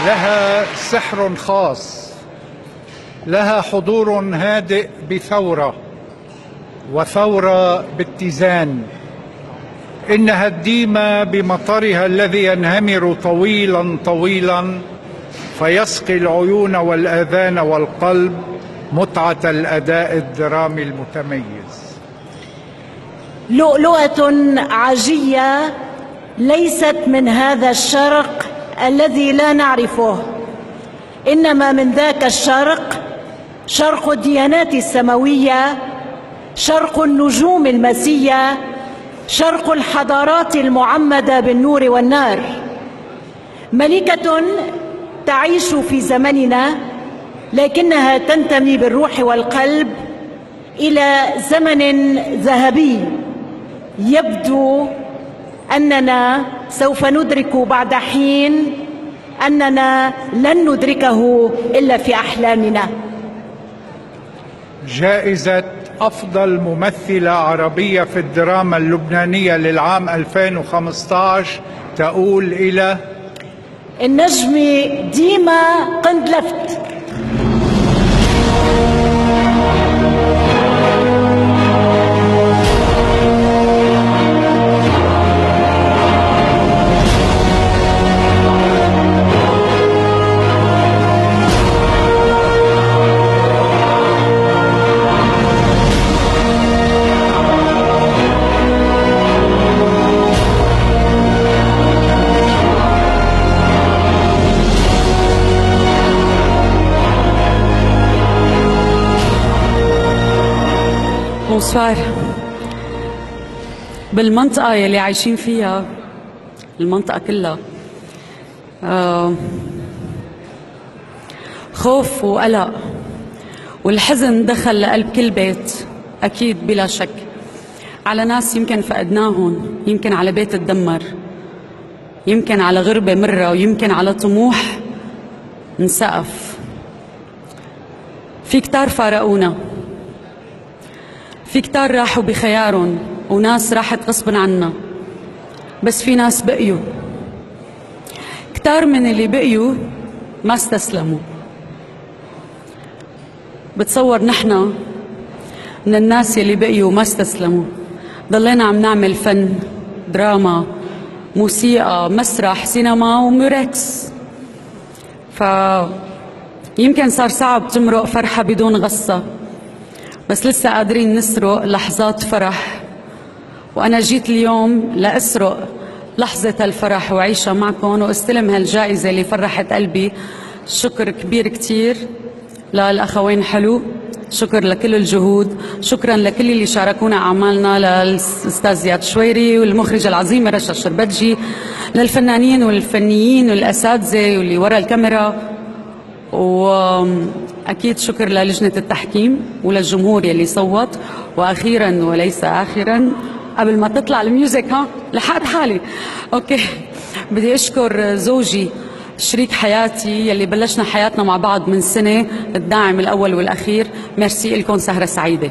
لها سحر خاص، لها حضور هادئ بثورة، وثورة باتزان. إنها الديمة بمطرها الذي ينهمر طويلا طويلا فيسقي العيون والآذان والقلب متعة الأداء الدرامي المتميز. لؤلؤة عجية ليست من هذا الشرق الذي لا نعرفه، إنما من ذاك الشرق، شرق الديانات السماوية، شرق النجوم المسية، شرق الحضارات المعمدة بالنور والنار. ملكة تعيش في زمننا، لكنها تنتمي بالروح والقلب إلى زمن ذهبي يبدو أننا سوف ندرك بعد حين أننا لن ندركه إلا في أحلامنا. جائزة أفضل ممثلة عربية في الدراما اللبنانية للعام 2015 تؤول إلى النجم ديما قندلفت. بونسوار. بالمنطقة يلي عايشين فيها، المنطقة كلها خوف وقلق والحزن دخل لقلب كل بيت، أكيد بلا شك، على ناس يمكن فقدناهم، يمكن على بيت تدمر، يمكن على غربة مرة، ويمكن على طموح انسقف. في كتار فارقونا، في كتار راحوا بخيارهم، وناس راحت غصبا عنا، بس في ناس بقيوا. كتار من اللي بقيوا ما استسلموا. بتصور نحن من الناس اللي بقيوا ما استسلموا، ضلينا عم نعمل فن، دراما، موسيقى، مسرح، سينما وموركس. يمكن صار صعب تمرق فرحة بدون غصة، بس لسه قادرين نسرق لحظات فرح. وأنا جيت اليوم لأسرق لحظة الفرح وعيشها معكم واستلم هالجائزة اللي فرحت قلبي. شكر كبير كتير للأخوين حلو، شكر لكل الجهود، شكرا لكل اللي شاركونا أعمالنا، للأستاذ زياد شويري والمخرجة العظيمة رشا الشربتجي، للفنانين والفنيين والأساتذة واللي ورا الكاميرا، وأكيد شكر للجنة التحكيم وللجمهور يلي صوت. وأخيرا وليس آخرا، قبل ما تطلع الميوزك، لحقت حالي، أوكي، بدي أشكر زوجي شريك حياتي يلي بلشنا حياتنا مع بعض من سنة، الداعم الأول والأخير. ميرسي لكم، سهرة سعيدة.